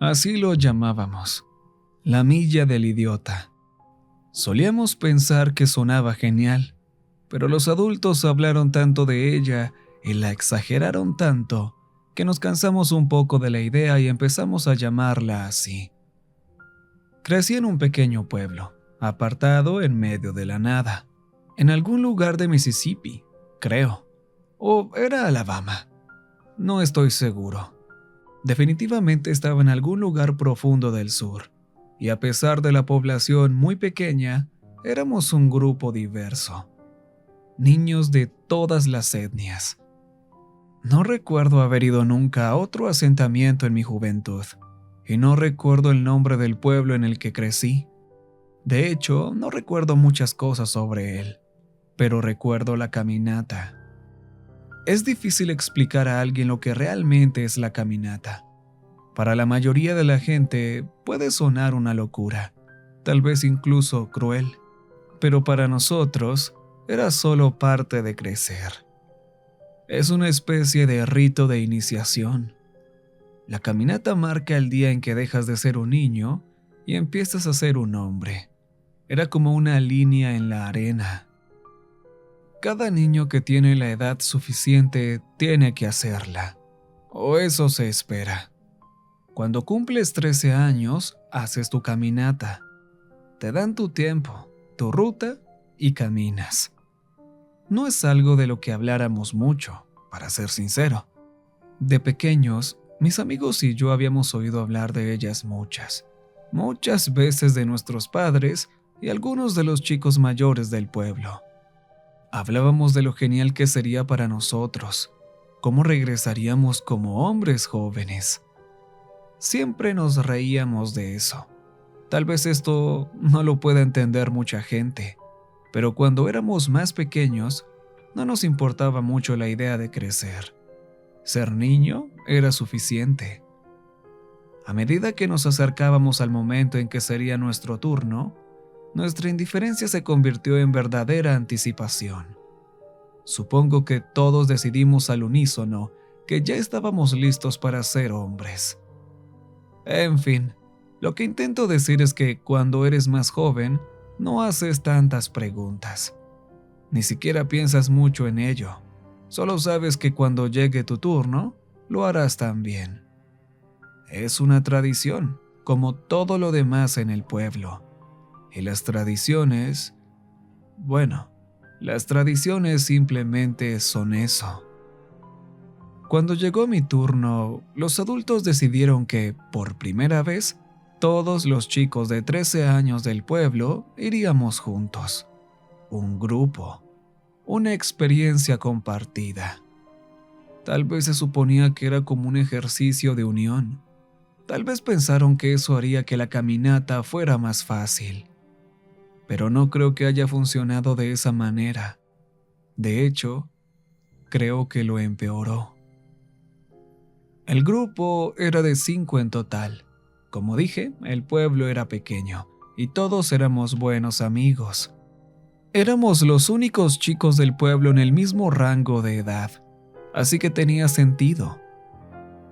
Así lo llamábamos, la milla del idiota. Solíamos pensar que sonaba genial, pero los adultos hablaron tanto de ella y la exageraron tanto que nos cansamos un poco de la idea y empezamos a llamarla así. Crecí en un pequeño pueblo, apartado en medio de la nada, en algún lugar de Mississippi, creo, o era Alabama, no estoy seguro. Definitivamente estaba en algún lugar profundo del sur, y a pesar de la población muy pequeña, éramos un grupo diverso. Niños de todas las etnias. No recuerdo haber ido nunca a otro asentamiento en mi juventud, y no recuerdo el nombre del pueblo en el que crecí. De hecho, no recuerdo muchas cosas sobre él, pero recuerdo la caminata. Es difícil explicar a alguien lo que realmente es la caminata. Para la mayoría de la gente puede sonar una locura, tal vez incluso cruel, pero para nosotros era solo parte de crecer. Es una especie de rito de iniciación. La caminata marca el día en que dejas de ser un niño y empiezas a ser un hombre. Era como una línea en la arena. Cada niño que tiene la edad suficiente tiene que hacerla, o eso se espera. Cuando cumples 13 años, haces tu caminata. Te dan tu tiempo, tu ruta y caminas. No es algo de lo que habláramos mucho, para ser sincero. De pequeños, mis amigos y yo habíamos oído hablar de ellas muchas veces de nuestros padres y algunos de los chicos mayores del pueblo. Hablábamos de lo genial que sería para nosotros, cómo regresaríamos como hombres jóvenes. Siempre nos reíamos de eso. Tal vez esto no lo pueda entender mucha gente, pero cuando éramos más pequeños, no nos importaba mucho la idea de crecer. Ser niño era suficiente. A medida que nos acercábamos al momento en que sería nuestro turno, nuestra indiferencia se convirtió en verdadera anticipación. Supongo que todos decidimos al unísono que ya estábamos listos para ser hombres. En fin, lo que intento decir es que cuando eres más joven, no haces tantas preguntas. Ni siquiera piensas mucho en ello. Solo sabes que cuando llegue tu turno, lo harás también. Es una tradición, como todo lo demás en el pueblo. Y las tradiciones, las tradiciones simplemente son eso. Cuando llegó mi turno, los adultos decidieron que, por primera vez, todos los chicos de 13 años del pueblo iríamos juntos. Un grupo, una experiencia compartida. Tal vez se suponía que era como un ejercicio de unión. Tal vez pensaron que eso haría que la caminata fuera más fácil. Pero no creo que haya funcionado de esa manera. De hecho, creo que lo empeoró. El grupo era de 5 en total. Como dije, el pueblo era pequeño y todos éramos buenos amigos. Éramos los únicos chicos del pueblo en el mismo rango de edad, así que tenía sentido.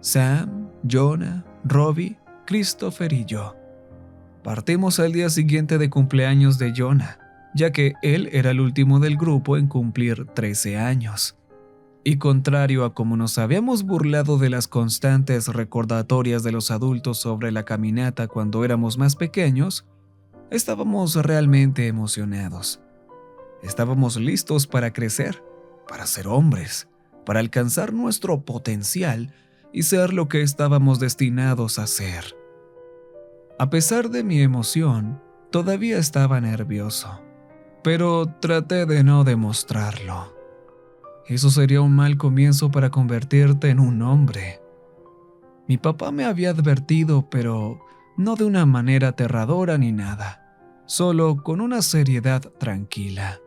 Sam, Jonah, Robbie, Christopher y yo. Partimos al día siguiente de cumpleaños de Jonah, ya que él era el último del grupo en cumplir 13 años. Y contrario a como nos habíamos burlado de las constantes recordatorias de los adultos sobre la caminata cuando éramos más pequeños, estábamos realmente emocionados. Estábamos listos para crecer, para ser hombres, para alcanzar nuestro potencial y ser lo que estábamos destinados a ser. A pesar de mi emoción, todavía estaba nervioso, pero traté de no demostrarlo. Eso sería un mal comienzo para convertirte en un hombre. Mi papá me había advertido, pero no de una manera aterradora ni nada, solo con una seriedad tranquila.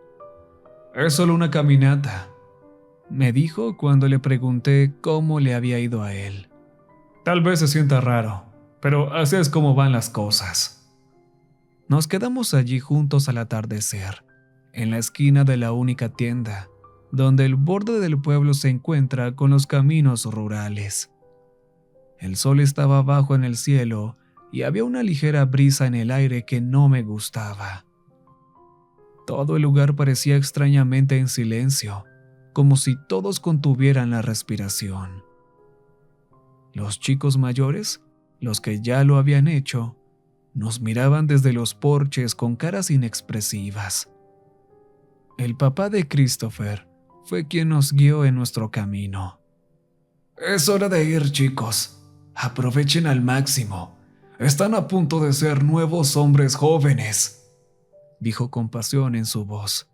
«Es solo una caminata», me dijo cuando le pregunté cómo le había ido a él. «Tal vez se sienta raro, pero así es como van las cosas». Nos quedamos allí juntos al atardecer, en la esquina de la única tienda, donde el borde del pueblo se encuentra con los caminos rurales. El sol estaba bajo en el cielo y había una ligera brisa en el aire que no me gustaba. Todo el lugar parecía extrañamente en silencio, como si todos contuvieran la respiración. Los chicos mayores, los que ya lo habían hecho, nos miraban desde los porches con caras inexpresivas. El papá de Christopher fue quien nos guió en nuestro camino. «Es hora de ir, chicos. Aprovechen al máximo. Están a punto de ser nuevos hombres jóvenes», dijo con pasión en su voz.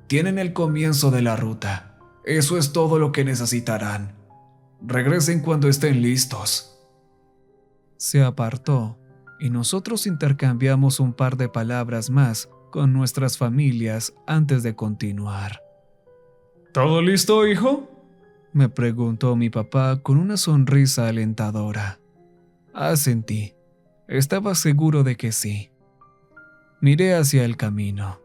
«Tienen el comienzo de la ruta. Eso es todo lo que necesitarán. Regresen cuando estén listos». Se apartó y nosotros intercambiamos un par de palabras más con nuestras familias antes de continuar. «¿Todo listo, hijo?», me preguntó mi papá con una sonrisa alentadora. Asentí. Estaba seguro de que sí. Miré hacia el camino.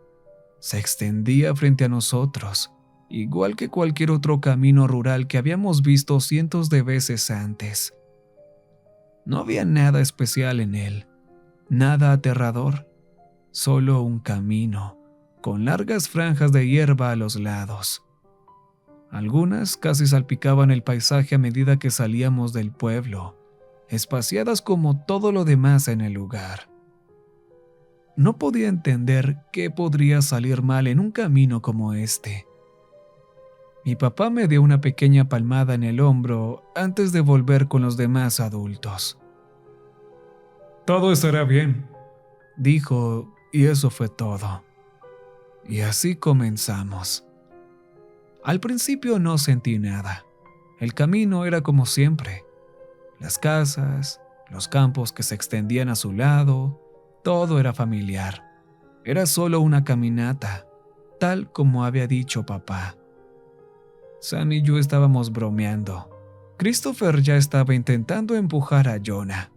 Se extendía frente a nosotros, igual que cualquier otro camino rural que habíamos visto cientos de veces antes. No había nada especial en él, nada aterrador, solo un camino, con largas franjas de hierba a los lados. Algunas casi salpicaban el paisaje a medida que salíamos del pueblo, espaciadas como todo lo demás en el lugar. No podía entender qué podría salir mal en un camino como este. Mi papá me dio una pequeña palmada en el hombro antes de volver con los demás adultos. «Todo estará bien», dijo, y eso fue todo. Y así comenzamos. Al principio no sentí nada. El camino era como siempre. Las casas, los campos que se extendían a su lado, todo era familiar. Era solo una caminata, tal como había dicho papá. Sam y yo estábamos bromeando. Christopher ya estaba intentando empujar a Jonah,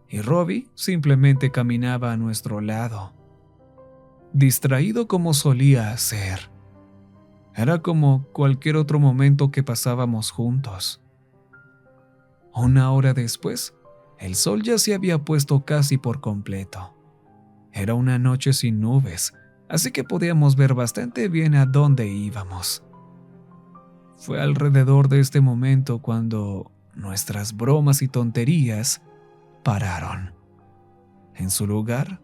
y Robbie simplemente caminaba a nuestro lado, distraído como solía hacer. Era como cualquier otro momento que pasábamos juntos. Una hora después, el sol ya se había puesto casi por completo. Era una noche sin nubes, así que podíamos ver bastante bien a dónde íbamos. Fue alrededor de este momento cuando nuestras bromas y tonterías pararon. En su lugar,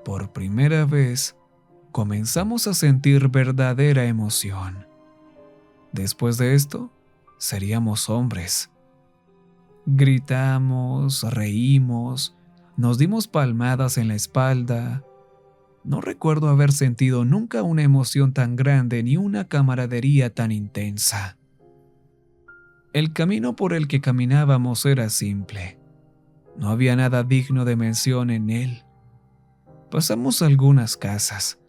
por primera vez, comenzamos a sentir verdadera emoción. Después de esto, seríamos hombres. Gritamos, reímos, nos dimos palmadas en la espalda. No recuerdo haber sentido nunca una emoción tan grande ni una camaradería tan intensa. El camino por el que caminábamos era simple. No había nada digno de mención en él. Pasamos algunas casas,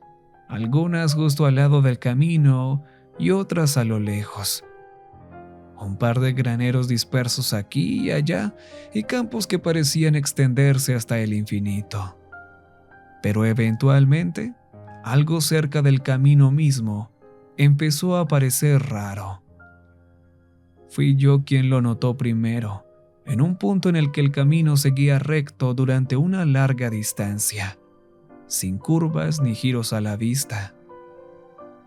algunas justo al lado del camino y otras a lo lejos. Un par de graneros dispersos aquí y allá y campos que parecían extenderse hasta el infinito. Pero eventualmente, algo cerca del camino mismo empezó a parecer raro. Fui yo quien lo notó primero, en un punto en el que el camino seguía recto durante una larga distancia, sin curvas ni giros a la vista.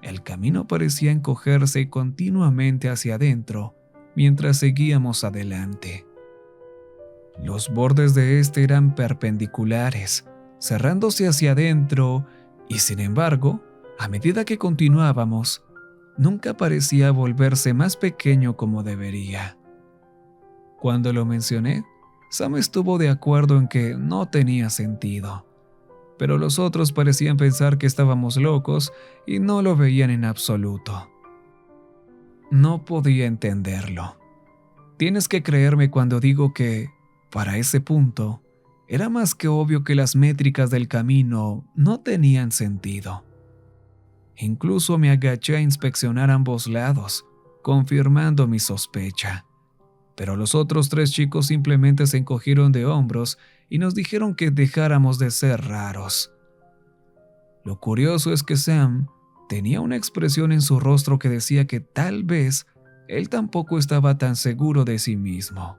El camino parecía encogerse continuamente hacia adentro mientras seguíamos adelante. Los bordes de este eran perpendiculares, cerrándose hacia adentro, y sin embargo, a medida que continuábamos, nunca parecía volverse más pequeño como debería. Cuando lo mencioné, Sam estuvo de acuerdo en que no tenía sentido, pero los otros parecían pensar que estábamos locos y no lo veían en absoluto. No podía entenderlo. Tienes que creerme cuando digo que, para ese punto, era más que obvio que las métricas del camino no tenían sentido. Incluso me agaché a inspeccionar ambos lados, confirmando mi sospecha. Pero los otros 3 chicos simplemente se encogieron de hombros y nos dijeron que dejáramos de ser raros. Lo curioso es que Sam tenía una expresión en su rostro que decía que tal vez él tampoco estaba tan seguro de sí mismo.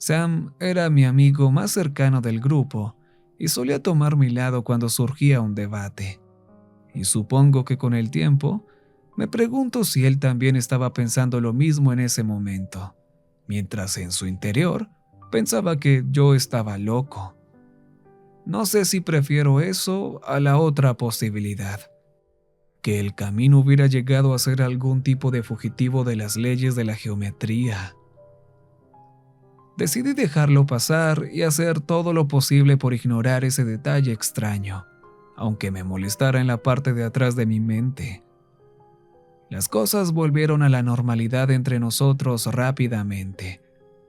Sam era mi amigo más cercano del grupo y solía tomar mi lado cuando surgía un debate. Y supongo que con el tiempo me pregunto si él también estaba pensando lo mismo en ese momento, mientras en su interior pensaba que yo estaba loco. No sé si prefiero eso a la otra posibilidad, que el camino hubiera llegado a ser algún tipo de fugitivo de las leyes de la geometría. Decidí dejarlo pasar y hacer todo lo posible por ignorar ese detalle extraño, aunque me molestara en la parte de atrás de mi mente. Las cosas volvieron a la normalidad entre nosotros rápidamente,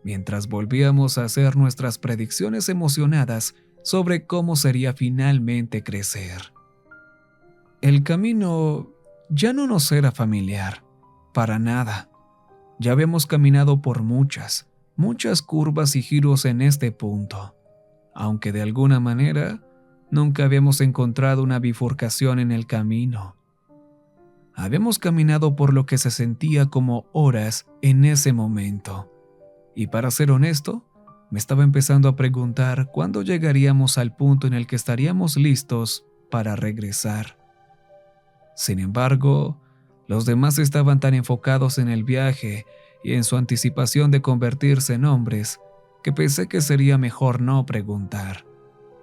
mientras volvíamos a hacer nuestras predicciones emocionadas sobre cómo sería finalmente crecer. El camino ya no nos era familiar, para nada. Ya habíamos caminado por muchas curvas y giros en este punto, aunque de alguna manera nunca habíamos encontrado una bifurcación en el camino. Habíamos caminado por lo que se sentía como horas en ese momento, y para ser honesto, me estaba empezando a preguntar cuándo llegaríamos al punto en el que estaríamos listos para regresar. Sin embargo, los demás estaban tan enfocados en el viaje y en su anticipación de convertirse en hombres, que pensé que sería mejor no preguntar.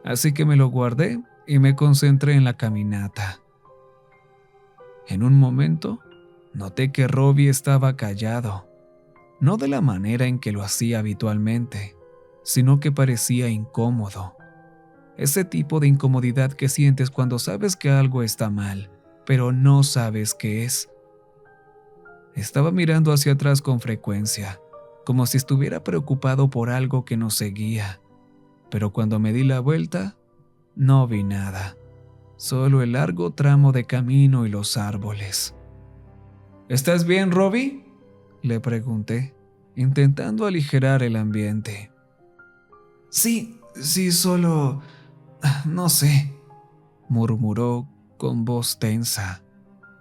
Así que me lo guardé y me concentré en la caminata. En un momento, noté que Robbie estaba callado, no de la manera en que lo hacía habitualmente, sino que parecía incómodo. Ese tipo de incomodidad que sientes cuando sabes que algo está mal, pero no sabes qué es. Estaba mirando hacia atrás con frecuencia, como si estuviera preocupado por algo que nos seguía, pero cuando me di la vuelta, no vi nada, solo el largo tramo de camino y los árboles. ¿Estás bien, Robbie?, le pregunté, intentando aligerar el ambiente. Sí, solo... no sé, murmuró con voz tensa.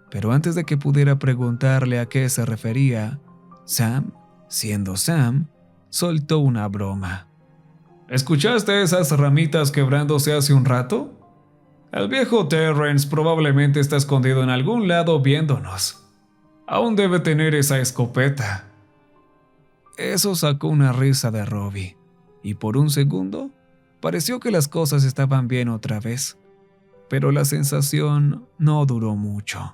Pero antes de que pudiera preguntarle a qué se refería, Sam, siendo Sam, soltó una broma. ¿Escuchaste esas ramitas quebrándose hace un rato? El viejo Terrence probablemente está escondido en algún lado viéndonos. Aún debe tener esa escopeta. Eso sacó una risa de Robbie, y por un segundo pareció que las cosas estaban bien otra vez, pero la sensación no duró mucho.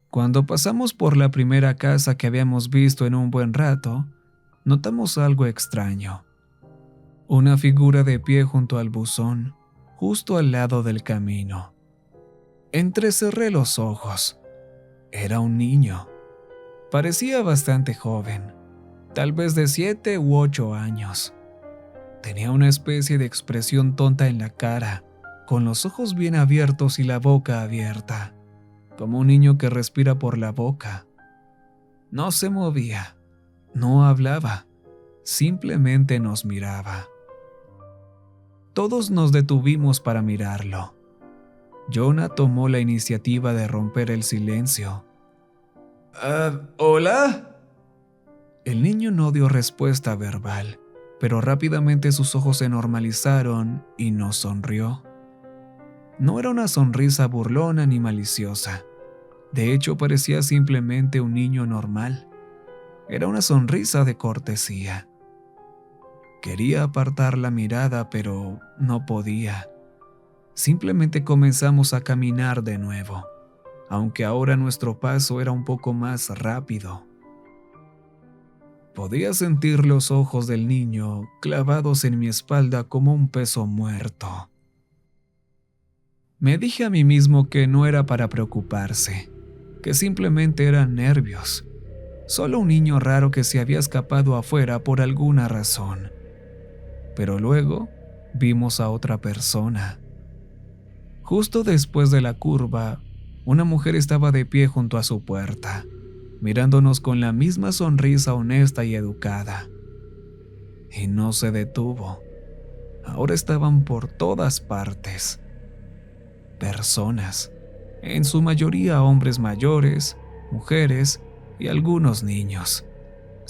Cuando pasamos por la primera casa que habíamos visto en un buen rato, notamos algo extraño. Una figura de pie junto al buzón, justo al lado del camino. Entrecerré los ojos. Era un niño. Parecía bastante joven, tal vez de 7 u 8 años. Tenía una especie de expresión tonta en la cara, con los ojos bien abiertos y la boca abierta, como un niño que respira por la boca. No se movía, no hablaba, simplemente nos miraba. Todos nos detuvimos para mirarlo. Jonah tomó la iniciativa de romper el silencio. ¿Hola? El niño no dio respuesta verbal, pero rápidamente sus ojos se normalizaron y nos sonrió. No era una sonrisa burlona ni maliciosa. De hecho, parecía simplemente un niño normal. Era una sonrisa de cortesía. Quería apartar la mirada, pero no podía. Simplemente comenzamos a caminar de nuevo, aunque ahora nuestro paso era un poco más rápido. Podía sentir los ojos del niño clavados en mi espalda como un peso muerto. Me dije a mí mismo que no era para preocuparse, que simplemente eran nervios, solo un niño raro que se había escapado afuera por alguna razón. Pero luego vimos a otra persona. Justo después de la curva, una mujer estaba de pie junto a su puerta, mirándonos con la misma sonrisa honesta y educada. Y no se detuvo. Ahora estaban por todas partes. Personas, en su mayoría hombres mayores, mujeres y algunos niños.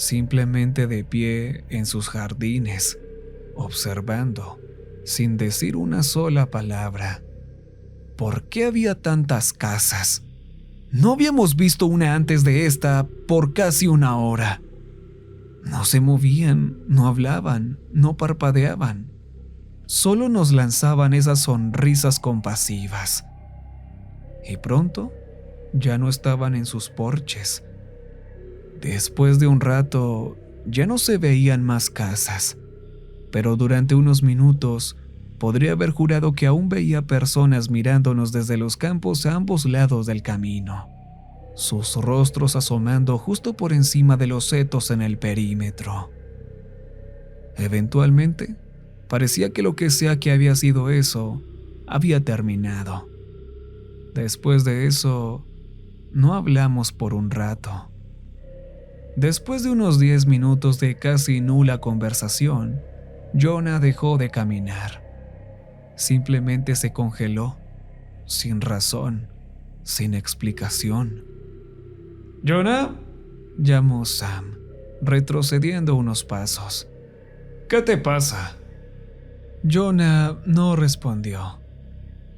simplemente de pie en sus jardines, observando, sin decir una sola palabra. ¿Por qué había tantas casas? No habíamos visto una antes de esta por casi una hora. No se movían, no hablaban, no parpadeaban. Solo nos lanzaban esas sonrisas compasivas. Y pronto ya no estaban en sus porches. Después de un rato ya no se veían más casas, pero durante unos minutos podría haber jurado que aún veía personas mirándonos desde los campos a ambos lados del camino, sus rostros asomando justo por encima de los setos en el perímetro. Eventualmente, parecía que lo que sea que había sido eso, había terminado. Después de eso, no hablamos por un rato. Después de unos 10 minutos de casi nula conversación, Jonah dejó de caminar. Simplemente se congeló, sin razón, sin explicación. «¿Jonah?», llamó Sam, retrocediendo unos pasos. «¿Qué te pasa?». Jonah no respondió.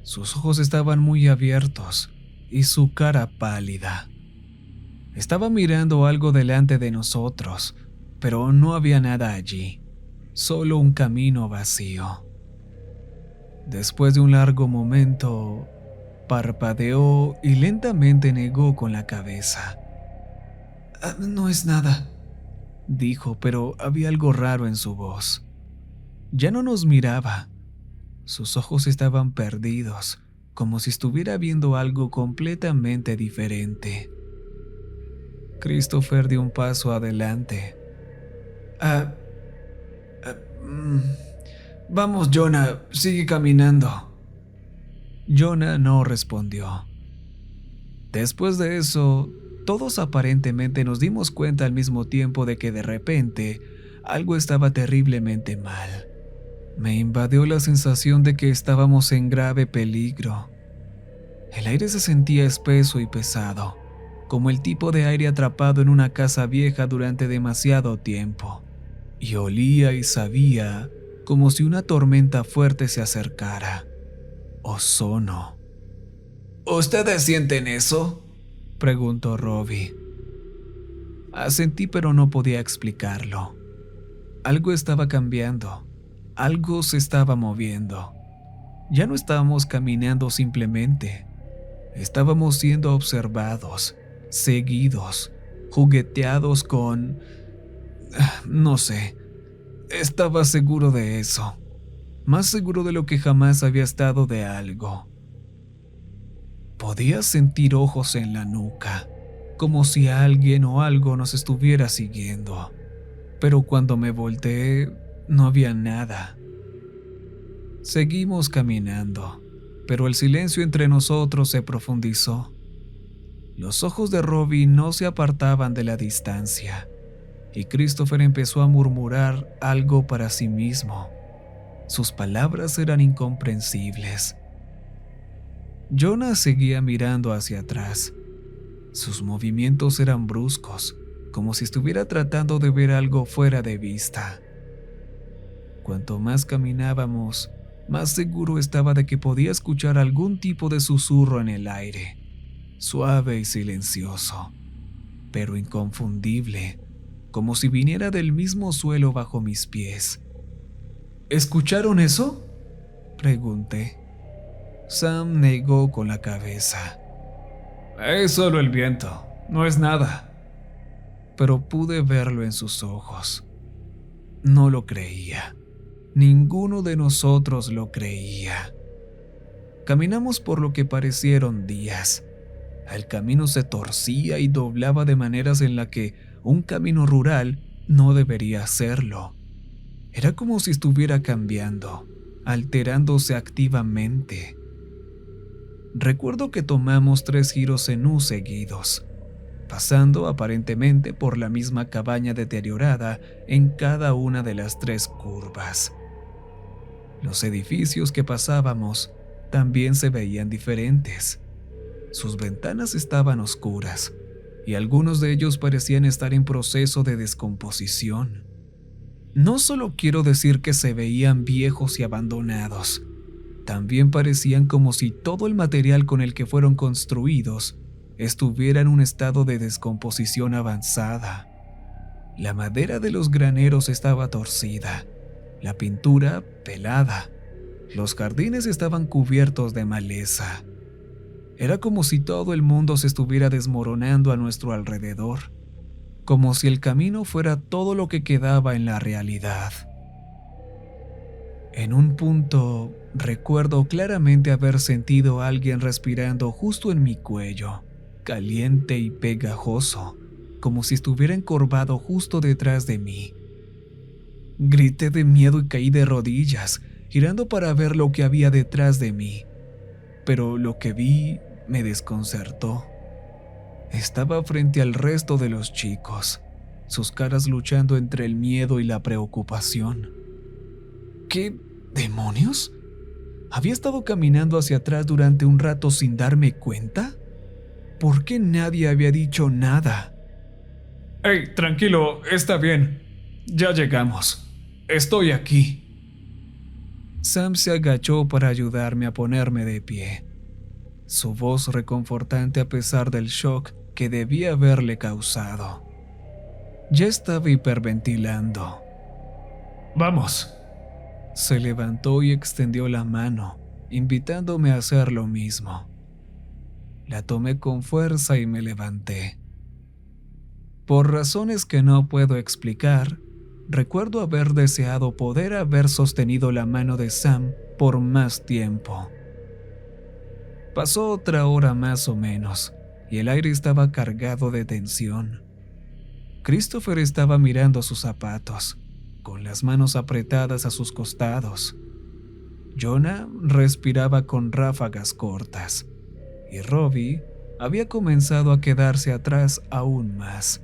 Sus ojos estaban muy abiertos y su cara pálida. Estaba mirando algo delante de nosotros, pero no había nada allí, solo un camino vacío. Después de un largo momento, parpadeó y lentamente negó con la cabeza. No es nada», dijo, pero había algo raro en su voz. Ya no nos miraba. Sus ojos estaban perdidos, como si estuviera viendo algo completamente diferente. Christopher dio un paso adelante. Vamos, Jonah, sigue caminando». Jonah no respondió. Después de eso, todos aparentemente nos dimos cuenta al mismo tiempo de que de repente algo estaba terriblemente mal. Me invadió la sensación de que estábamos en grave peligro. El aire se sentía espeso y pesado, como el tipo de aire atrapado en una casa vieja durante demasiado tiempo, y olía y sabía como si una tormenta fuerte se acercara. Ozono. «¿Ustedes sienten eso?», preguntó Robbie. Asentí, pero no podía explicarlo. Algo estaba cambiando, algo se estaba moviendo. Ya no estábamos caminando simplemente, estábamos siendo observados, seguidos, jugueteados con... no sé, estaba seguro de eso, más seguro de lo que jamás había estado de algo. Podía sentir ojos en la nuca, como si alguien o algo nos estuviera siguiendo, pero cuando me volteé no había nada. Seguimos caminando, pero el silencio entre nosotros se profundizó. Los ojos de Robbie no se apartaban de la distancia, y Christopher empezó a murmurar algo para sí mismo. Sus palabras eran incomprensibles. Jonah seguía mirando hacia atrás. Sus movimientos eran bruscos, como si estuviera tratando de ver algo fuera de vista. Cuanto más caminábamos, más seguro estaba de que podía escuchar algún tipo de susurro en el aire, suave y silencioso, pero inconfundible, como si viniera del mismo suelo bajo mis pies. «¿Escucharon eso?», pregunté. Sam negó con la cabeza. «Es solo el viento, no es nada». Pero pude verlo en sus ojos. No lo creía. Ninguno de nosotros lo creía. Caminamos por lo que parecieron días. El camino se torcía y doblaba de maneras en la que un camino rural no debería hacerlo. Era como si estuviera cambiando, alterándose activamente. Recuerdo que tomamos 3 giros en U seguidos, pasando aparentemente por la misma cabaña deteriorada en cada una de las 3 curvas. Los edificios que pasábamos también se veían diferentes. Sus ventanas estaban oscuras y algunos de ellos parecían estar en proceso de descomposición. No solo quiero decir que se veían viejos y abandonados, también parecían como si todo el material con el que fueron construidos estuviera en un estado de descomposición avanzada. La madera de los graneros estaba torcida, la pintura pelada, los jardines estaban cubiertos de maleza. Era como si todo el mundo se estuviera desmoronando a nuestro alrededor, como si el camino fuera todo lo que quedaba en la realidad. En un punto, recuerdo claramente haber sentido a alguien respirando justo en mi cuello, caliente y pegajoso, como si estuviera encorvado justo detrás de mí. Grité de miedo y caí de rodillas, girando para ver lo que había detrás de mí. Pero lo que vi me desconcertó. Estaba frente al resto de los chicos, sus caras luchando entre el miedo y la preocupación. ¿Qué demonios? ¿Había estado caminando hacia atrás durante un rato sin darme cuenta? ¿Por qué nadie había dicho nada? «Hey, tranquilo, está bien. Ya llegamos. Estoy aquí». Sam se agachó para ayudarme a ponerme de pie. Su voz reconfortante a pesar del shock que debía haberle causado. Ya estaba hiperventilando. «Vamos». Se levantó y extendió la mano, invitándome a hacer lo mismo. La tomé con fuerza y me levanté. Por razones que no puedo explicar, recuerdo haber deseado poder haber sostenido la mano de Sam por más tiempo. Pasó otra hora más o menos, y el aire estaba cargado de tensión. Christopher estaba mirando sus zapatos, con las manos apretadas a sus costados. Jonah respiraba con ráfagas cortas, y Robbie había comenzado a quedarse atrás aún más,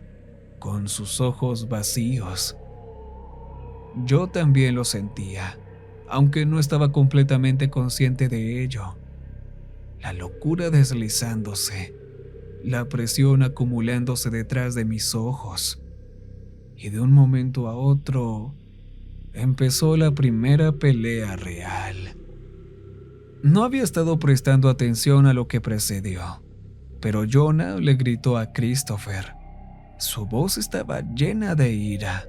con sus ojos vacíos. Yo también lo sentía, aunque no estaba completamente consciente de ello. La locura deslizándose, la presión acumulándose detrás de mis ojos. Y de un momento a otro, empezó la primera pelea real. No había estado prestando atención a lo que precedió, pero Jonah le gritó a Christopher. Su voz estaba llena de ira.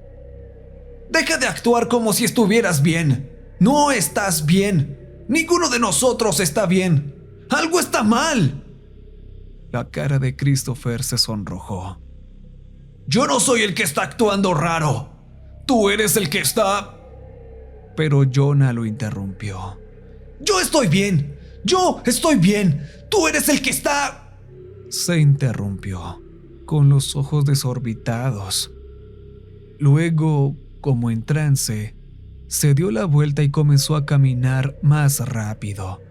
«Deja de actuar como si estuvieras bien. No estás bien. Ninguno de nosotros está bien. ¡Algo está mal!» La cara de Christopher se sonrojó. «Yo no soy el que está actuando raro. Tú eres el que está...» Pero Jonah lo interrumpió. «Yo estoy bien. Yo estoy bien. Tú eres el que está...» Se interrumpió, con los ojos desorbitados. Luego, como en trance, se dio la vuelta y comenzó a caminar más rápido,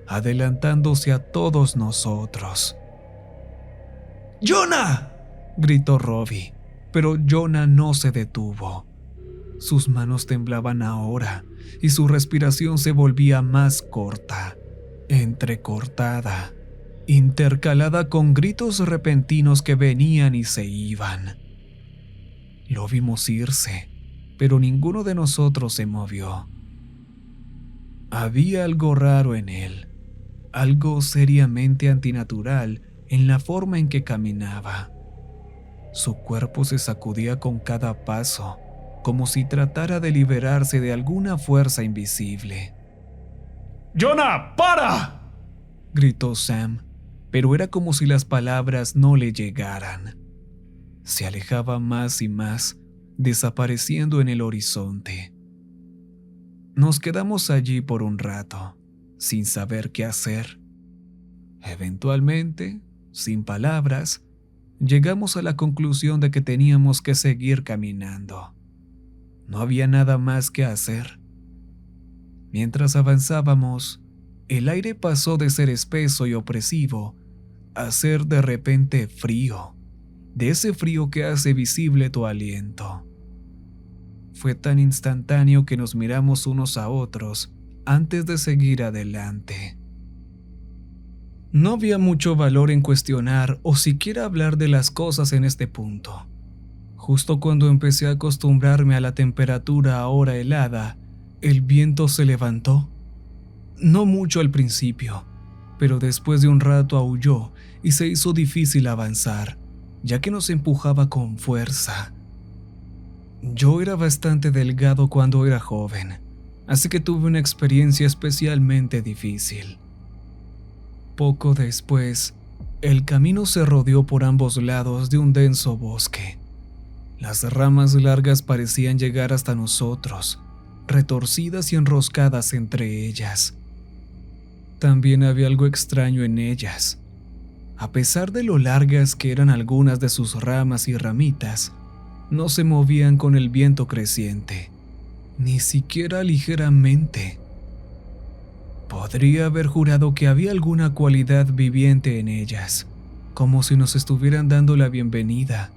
adelantándose a todos nosotros. «¡Jonah!», gritó Robbie, pero Jonah no se detuvo. Sus manos temblaban ahora y su respiración se volvía más corta, entrecortada, intercalada con gritos repentinos que venían y se iban. Lo vimos irse, pero ninguno de nosotros se movió. Había algo raro en él, algo seriamente antinatural en la forma en que caminaba. Su cuerpo se sacudía con cada paso, como si tratara de liberarse de alguna fuerza invisible. «¡Jonah, para!», gritó Sam, pero era como si las palabras no le llegaran. Se alejaba más y más, desapareciendo en el horizonte. Nos quedamos allí por un rato, sin saber qué hacer. Eventualmente, sin palabras, llegamos a la conclusión de que teníamos que seguir caminando. No había nada más que hacer. Mientras avanzábamos, el aire pasó de ser espeso y opresivo a ser de repente frío, de ese frío que hace visible tu aliento. Fue tan instantáneo que nos miramos unos a otros antes de seguir adelante. No había mucho valor en cuestionar o siquiera hablar de las cosas en este punto. Justo cuando empecé a acostumbrarme a la temperatura ahora helada, el viento se levantó. No mucho al principio, pero después de un rato aulló y se hizo difícil avanzar, ya que nos empujaba con fuerza. Yo era bastante delgado cuando era joven, así que tuve una experiencia especialmente difícil. Poco después, el camino se rodeó por ambos lados de un denso bosque. Las ramas largas parecían llegar hasta nosotros, retorcidas y enroscadas entre ellas. También había algo extraño en ellas. A pesar de lo largas que eran algunas de sus ramas y ramitas, no se movían con el viento creciente, ni siquiera ligeramente. Podría haber jurado que había alguna cualidad viviente en ellas, como si nos estuvieran dando la bienvenida,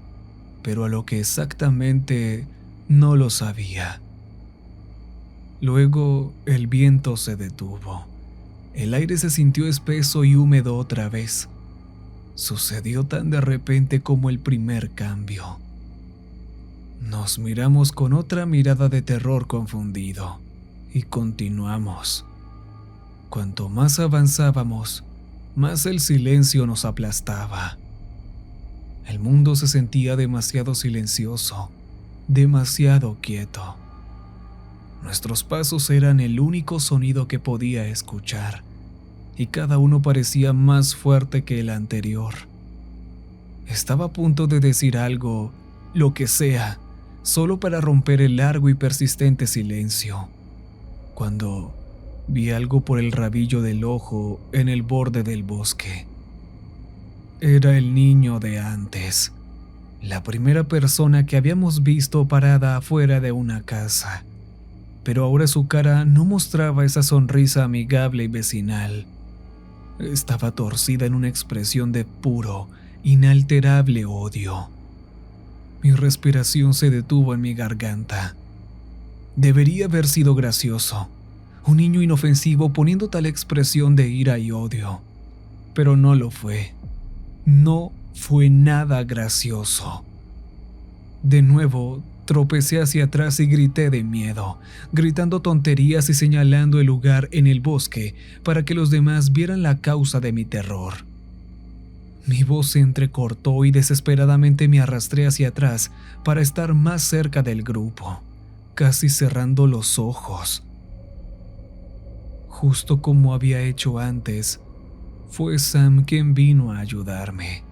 pero a lo que exactamente no lo sabía. Luego el viento se detuvo. El aire se sintió espeso y húmedo otra vez. Sucedió tan de repente como el primer cambio. Nos miramos con otra mirada de terror confundido y continuamos. Cuanto más avanzábamos, más el silencio nos aplastaba. El mundo se sentía demasiado silencioso, demasiado quieto. Nuestros pasos eran el único sonido que podía escuchar, y cada uno parecía más fuerte que el anterior. Estaba a punto de decir algo, lo que sea, solo para romper el largo y persistente silencio, cuando vi algo por el rabillo del ojo en el borde del bosque. Era el niño de antes, la primera persona que habíamos visto parada afuera de una casa, pero ahora su cara no mostraba esa sonrisa amigable y vecinal. Estaba torcida en una expresión de puro, inalterable odio. Mi respiración se detuvo en mi garganta. Debería haber sido gracioso, un niño inofensivo poniendo tal expresión de ira y odio, pero no lo fue. No fue nada gracioso. De nuevo, tropecé hacia atrás y grité de miedo, gritando tonterías y señalando el lugar en el bosque para que los demás vieran la causa de mi terror. Mi voz se entrecortó y desesperadamente me arrastré hacia atrás para estar más cerca del grupo, casi cerrando los ojos. Justo como había hecho antes, fue Sam quien vino a ayudarme.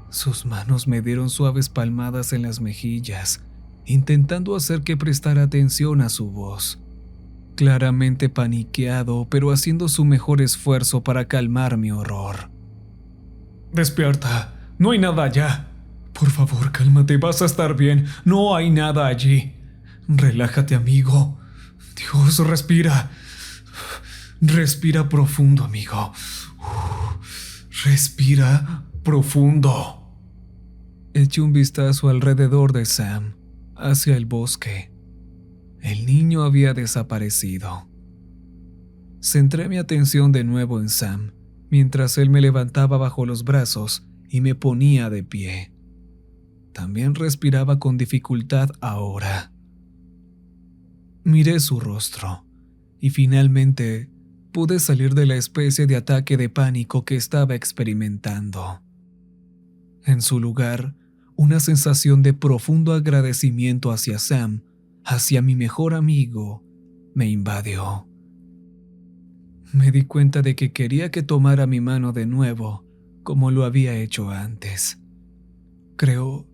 Sus manos me dieron suaves palmadas en las mejillas, intentando hacer que prestara atención a su voz. Claramente paniqueado, pero haciendo su mejor esfuerzo para calmar mi horror. «Despierta, no hay nada allá. Por favor, cálmate, vas a estar bien, no hay nada allí. Relájate, amigo. Dios, respira. Respira profundo, amigo. Respira profundo». Eché un vistazo alrededor de Sam, hacia el bosque. El niño había desaparecido. Centré mi atención de nuevo en Sam, mientras él me levantaba bajo los brazos y me ponía de pie. También respiraba con dificultad ahora. Miré su rostro y finalmente pude salir de la especie de ataque de pánico que estaba experimentando. En su lugar, una sensación de profundo agradecimiento hacia Sam, hacia mi mejor amigo, me invadió. Me di cuenta de que quería que tomara mi mano de nuevo, como lo había hecho antes. Creo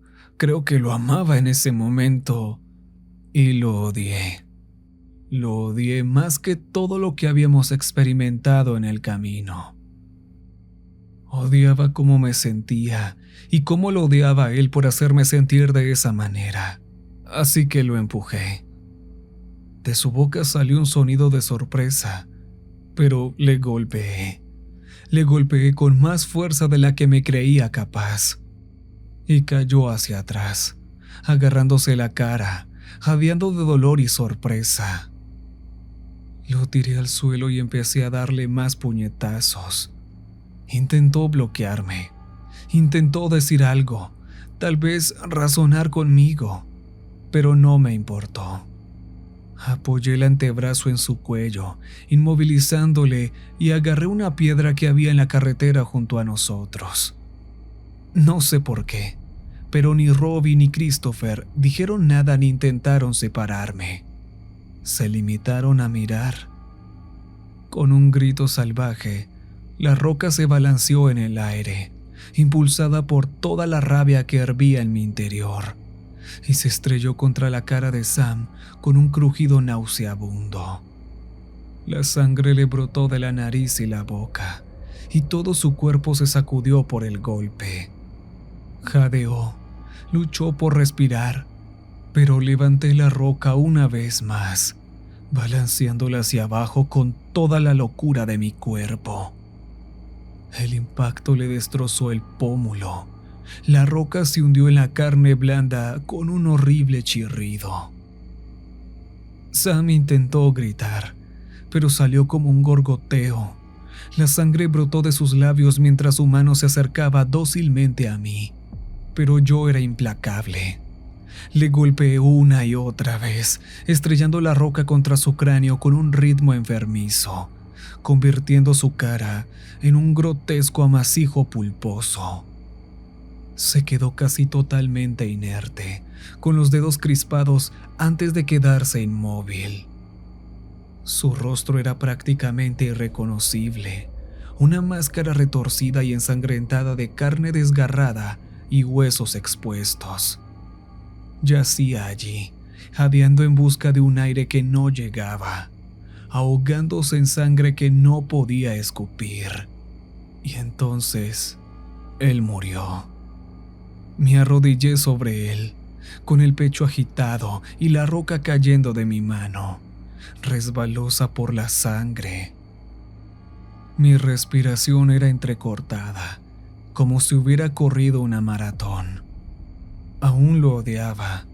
que lo amaba en ese momento y lo odié. Lo odié más que todo lo que habíamos experimentado en el camino. Odiaba cómo me sentía y cómo lo odiaba a él por hacerme sentir de esa manera. Así que lo empujé. De su boca salió un sonido de sorpresa, pero le golpeé. Le golpeé con más fuerza de la que me creía capaz. Y cayó hacia atrás, agarrándose la cara, jadeando de dolor y sorpresa. Lo tiré al suelo y empecé a darle más puñetazos. Intentó bloquearme, intentó decir algo, tal vez razonar conmigo, pero no me importó. Apoyé el antebrazo en su cuello, inmovilizándole, y agarré una piedra que había en la carretera junto a nosotros. No sé por qué, pero ni Robbie ni Christopher dijeron nada ni intentaron separarme. Se limitaron a mirar. Con un grito salvaje, la roca se balanceó en el aire, impulsada por toda la rabia que hervía en mi interior, y se estrelló contra la cara de Sam con un crujido nauseabundo. La sangre le brotó de la nariz y la boca, y todo su cuerpo se sacudió por el golpe. Jadeó, luchó por respirar, pero levanté la roca una vez más, balanceándola hacia abajo con toda la locura de mi cuerpo. El impacto le destrozó el pómulo. La roca se hundió en la carne blanda con un horrible chirrido. Sam intentó gritar, pero salió como un gorgoteo. La sangre brotó de sus labios mientras su mano se acercaba dócilmente a mí, pero yo era implacable. Le golpeé una y otra vez, estrellando la roca contra su cráneo con un ritmo enfermizo, convirtiendo su cara en un grotesco amasijo pulposo. Se quedó casi totalmente inerte, con los dedos crispados antes de quedarse inmóvil. Su rostro era prácticamente irreconocible, una máscara retorcida y ensangrentada de carne desgarrada y huesos expuestos. Yacía allí, jadeando en busca de un aire que no llegaba, ahogándose en sangre que no podía escupir. Y entonces, él murió. Me arrodillé sobre él, con el pecho agitado y la roca cayendo de mi mano, resbalosa por la sangre. Mi respiración era entrecortada, como si hubiera corrido una maratón. Aún lo odiaba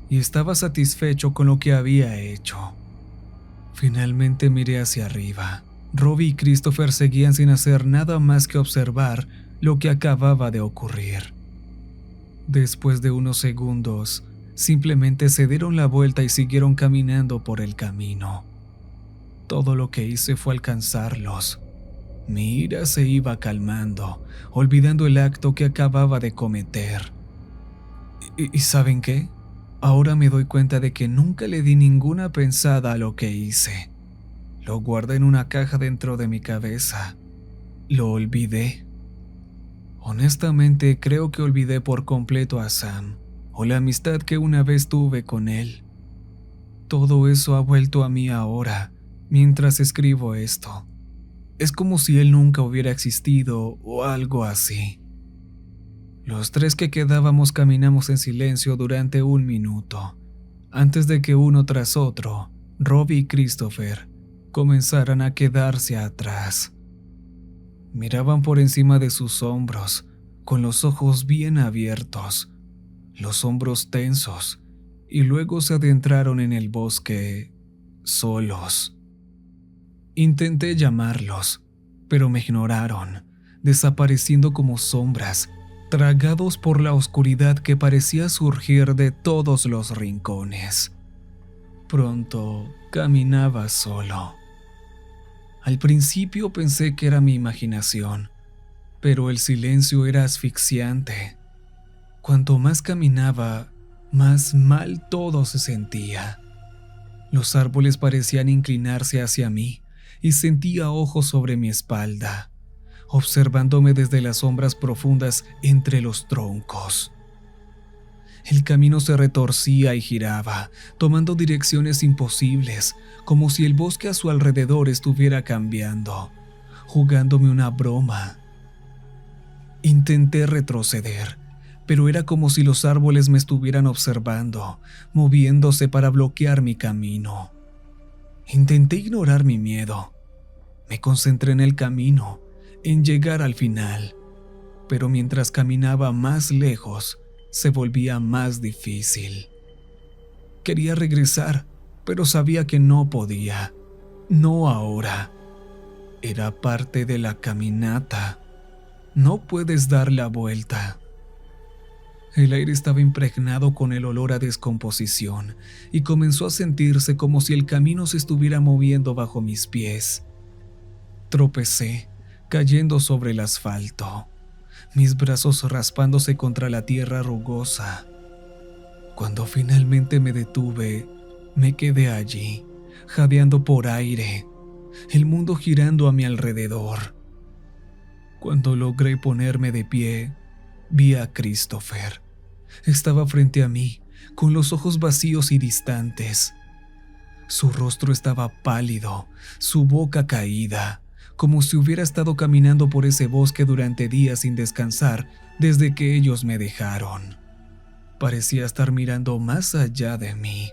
y estaba satisfecho con lo que había hecho. Finalmente miré hacia arriba. Robbie y Christopher seguían sin hacer nada más que observar lo que acababa de ocurrir. Después de unos segundos, simplemente se dieron la vuelta y siguieron caminando por el camino. Todo lo que hice fue alcanzarlos. Mi ira se iba calmando, olvidando el acto que acababa de cometer. ¿Y saben qué? Ahora me doy cuenta de que nunca le di ninguna pensada a lo que hice. Lo guardé en una caja dentro de mi cabeza. Lo olvidé. Honestamente, creo que olvidé por completo a Sam, o la amistad que una vez tuve con él. Todo eso ha vuelto a mí ahora, mientras escribo esto. Es como si él nunca hubiera existido o algo así. Los tres que quedábamos caminamos en silencio durante 1 minuto, antes de que uno tras otro, Robbie y Christopher, comenzaran a quedarse atrás. Miraban por encima de sus hombros, con los ojos bien abiertos, los hombros tensos, y luego se adentraron en el bosque, solos. Intenté llamarlos, pero me ignoraron, desapareciendo como sombras, tragados por la oscuridad que parecía surgir de todos los rincones. Pronto caminaba solo. Al principio pensé que era mi imaginación, pero el silencio era asfixiante. Cuanto más caminaba, más mal todo se sentía. Los árboles parecían inclinarse hacia mí y sentía ojos sobre mi espalda, observándome desde las sombras profundas entre los troncos. El camino se retorcía y giraba, tomando direcciones imposibles, como si el bosque a su alrededor estuviera cambiando, jugándome una broma. Intenté retroceder, pero era como si los árboles me estuvieran observando, moviéndose para bloquear mi camino. Intenté ignorar mi miedo. Me concentré en el camino, en llegar al final, pero mientras caminaba más lejos, se volvía más difícil. Quería regresar, pero sabía que no podía. No ahora. Era parte de la caminata. No puedes dar la vuelta. El aire estaba impregnado con el olor a descomposición y comenzó a sentirse como si el camino se estuviera moviendo bajo mis pies. Tropecé, cayendo sobre el asfalto, mis brazos raspándose contra la tierra rugosa. Cuando finalmente me detuve, me quedé allí, jadeando por aire, el mundo girando a mi alrededor. Cuando logré ponerme de pie, vi a Christopher. Estaba frente a mí, con los ojos vacíos y distantes. Su rostro estaba pálido, su boca caída, como si hubiera estado caminando por ese bosque durante días sin descansar desde que ellos me dejaron. Parecía estar mirando más allá de mí.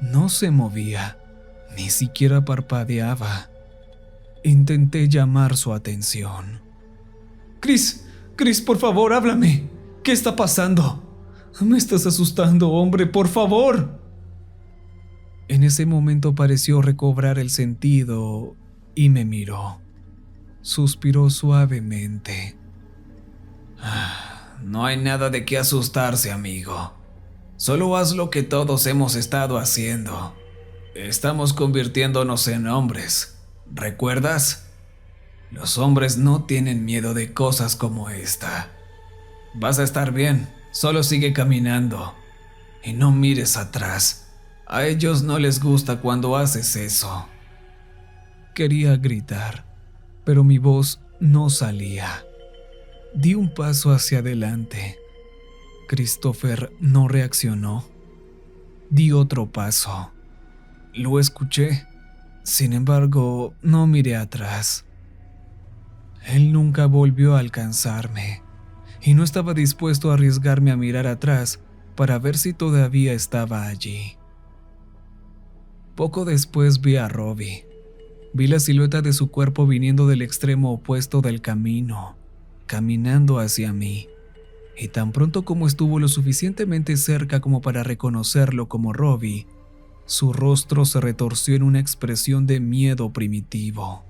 No se movía, ni siquiera parpadeaba. Intenté llamar su atención. Chris, por favor, háblame. ¿Qué está pasando? Me estás asustando, hombre, por favor. En ese momento pareció recobrar el sentido y me miró. Suspiró suavemente. No hay nada de qué asustarse, amigo. Solo haz lo que todos hemos estado haciendo. Estamos convirtiéndonos en hombres. ¿Recuerdas? Los hombres no tienen miedo de cosas como esta. Vas a estar bien, solo sigue caminando. Y no mires atrás. A ellos no les gusta cuando haces eso. Quería gritar, pero mi voz no salía. Di un paso hacia adelante. Christopher no reaccionó. Di otro paso. Lo escuché. Sin embargo, no miré atrás. Él nunca volvió a alcanzarme, y no estaba dispuesto a arriesgarme a mirar atrás para ver si todavía estaba allí. Poco después vi a Robbie. Vi la silueta de su cuerpo viniendo del extremo opuesto del camino, caminando hacia mí, y tan pronto como estuvo lo suficientemente cerca como para reconocerlo como Robbie, su rostro se retorció en una expresión de miedo primitivo.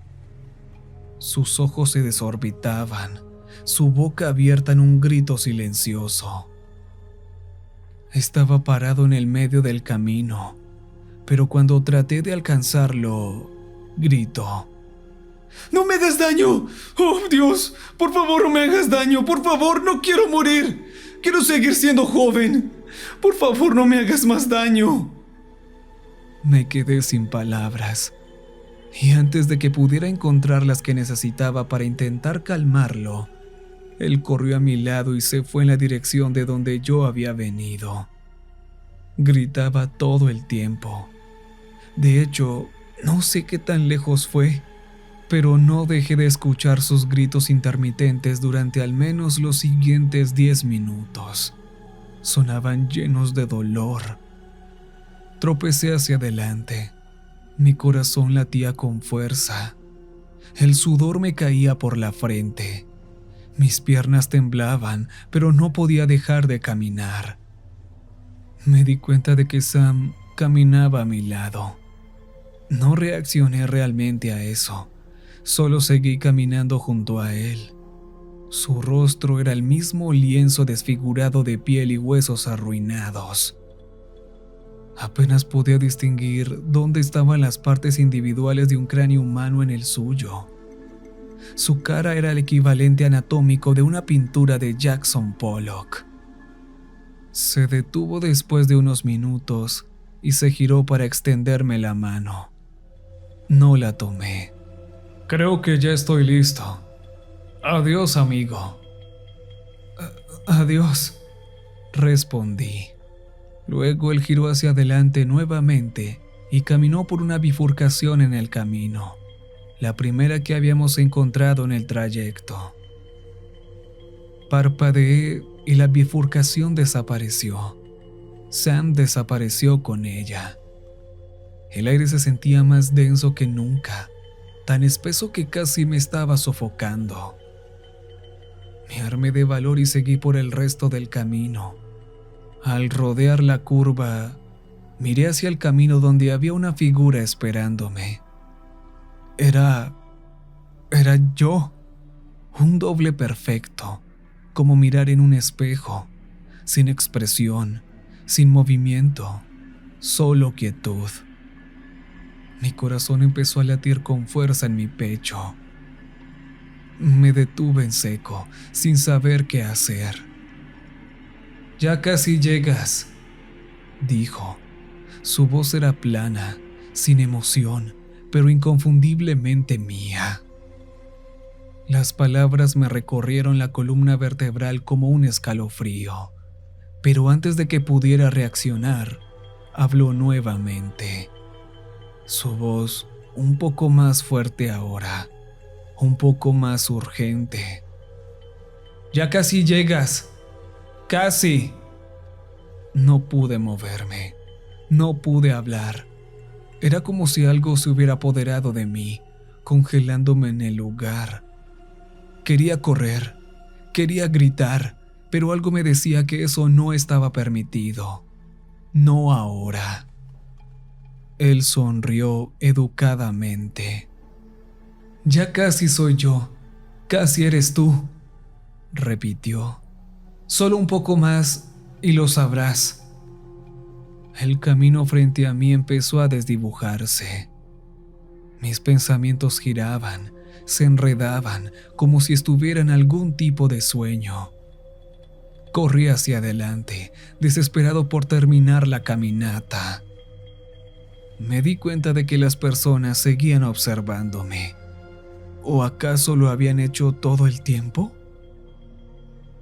Sus ojos se desorbitaban, su boca abierta en un grito silencioso. Estaba parado en el medio del camino, pero cuando traté de alcanzarlo, gritó: ¡No me hagas daño! ¡Oh, Dios! ¡Por favor, no me hagas daño! ¡Por favor, no quiero morir! ¡Quiero seguir siendo joven! ¡Por favor, no me hagas más daño! Me quedé sin palabras, y antes de que pudiera encontrar las que necesitaba para intentar calmarlo, él corrió a mi lado y se fue en la dirección de donde yo había venido. Gritaba todo el tiempo. De hecho, no sé qué tan lejos fue, pero no dejé de escuchar sus gritos intermitentes durante al menos los siguientes 10 minutos. Sonaban llenos de dolor. Tropecé hacia adelante. Mi corazón latía con fuerza. El sudor me caía por la frente. Mis piernas temblaban, pero no podía dejar de caminar. Me di cuenta de que Sam caminaba a mi lado. No reaccioné realmente a eso. Solo seguí caminando junto a él. Su rostro era el mismo lienzo desfigurado de piel y huesos arruinados. Apenas podía distinguir dónde estaban las partes individuales de un cráneo humano en el suyo. Su cara era el equivalente anatómico de una pintura de Jackson Pollock. Se detuvo después de unos minutos y se giró para extenderme la mano. No la tomé. Creo que ya estoy listo. Adiós, amigo. Adiós, respondí. Luego él giró hacia adelante nuevamente y caminó por una bifurcación en el camino, la primera que habíamos encontrado en el trayecto. Parpadeé y la bifurcación desapareció. Sam desapareció con ella. El aire se sentía más denso que nunca, tan espeso que casi me estaba sofocando. Me armé de valor y seguí por el resto del camino. Al rodear la curva, miré hacia el camino donde había una figura esperándome. Era yo. Un doble perfecto, como mirar en un espejo, sin expresión, sin movimiento, solo quietud. Mi corazón empezó a latir con fuerza en mi pecho. Me detuve en seco, sin saber qué hacer. «Ya casi llegas», dijo. Su voz era plana, sin emoción, pero inconfundiblemente mía. Las palabras me recorrieron la columna vertebral como un escalofrío, pero antes de que pudiera reaccionar, habló nuevamente. Su voz un poco más fuerte ahora, un poco más urgente. «Ya casi llegas. Casi». No pude moverme. No pude hablar. Era como si algo se hubiera apoderado de mí, congelándome en el lugar. Quería correr, quería gritar, pero algo me decía que eso no estaba permitido. No ahora. Él sonrió educadamente. «Ya casi soy yo, casi eres tú», repitió. «Solo un poco más y lo sabrás». El camino frente a mí empezó a desdibujarse. Mis pensamientos giraban, se enredaban, como si estuviera en algún tipo de sueño. Corrí hacia adelante, desesperado por terminar la caminata. Me di cuenta de que las personas seguían observándome. ¿O acaso lo habían hecho todo el tiempo?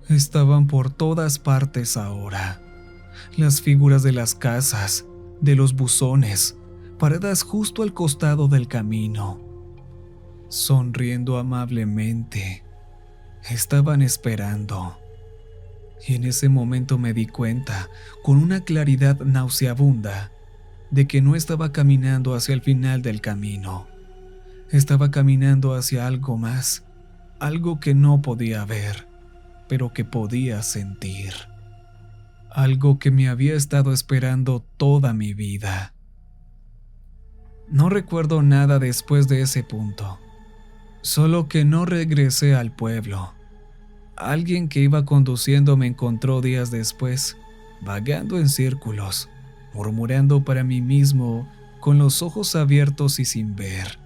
Estaban por todas partes ahora. Las figuras de las casas, de los buzones, paradas justo al costado del camino, sonriendo amablemente. Estaban esperando. Y en ese momento me di cuenta, con una claridad nauseabunda, de que no estaba caminando hacia el final del camino. Estaba caminando hacia algo más, algo que no podía ver, pero que podía sentir. Algo que me había estado esperando toda mi vida. No recuerdo nada después de ese punto, solo que no regresé al pueblo. Alguien que iba conduciendo me encontró días después, vagando en círculos, murmurando para mí mismo, con los ojos abiertos y sin ver.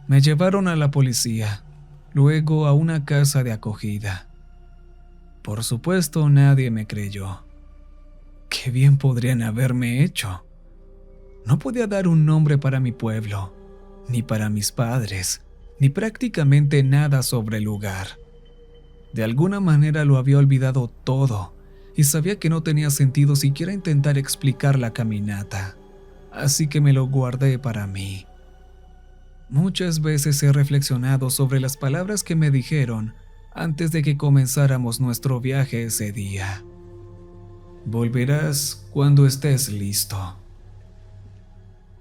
Me llevaron a la policía, luego a una casa de acogida. Por supuesto, nadie me creyó. ¿Qué bien podrían haberme hecho? No podía dar un nombre para mi pueblo, ni para mis padres, ni prácticamente nada sobre el lugar. De alguna manera lo había olvidado todo y sabía que no tenía sentido siquiera intentar explicar la caminata, así que me lo guardé para mí. Muchas veces he reflexionado sobre las palabras que me dijeron antes de que comenzáramos nuestro viaje ese día. Volverás cuando estés listo.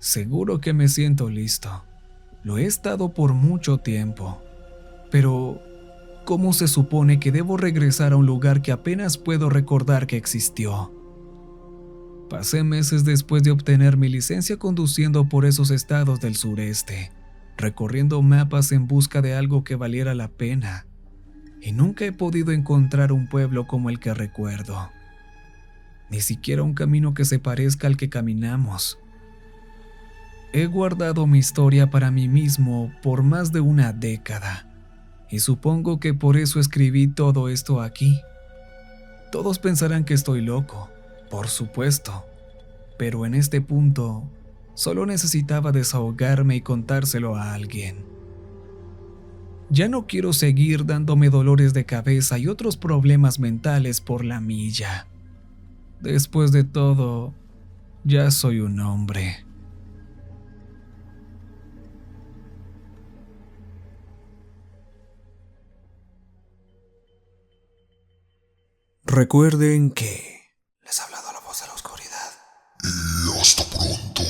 Seguro que me siento listo. Lo he estado por mucho tiempo. Pero, ¿cómo se supone que debo regresar a un lugar que apenas puedo recordar que existió? Pasé meses después de obtener mi licencia conduciendo por esos estados del sureste, recorriendo mapas en busca de algo que valiera la pena. Y nunca he podido encontrar un pueblo como el que recuerdo. Ni siquiera un camino que se parezca al que caminamos. He guardado mi historia para mí mismo por más de una década, y supongo que por eso escribí todo esto aquí. Todos pensarán que estoy loco, por supuesto, pero en este punto solo necesitaba desahogarme y contárselo a alguien. Ya no quiero seguir dándome dolores de cabeza y otros problemas mentales por la milla. Después de todo, ya soy un hombre. Recuerden que les ha hablado la voz de la oscuridad. Y hasta pronto.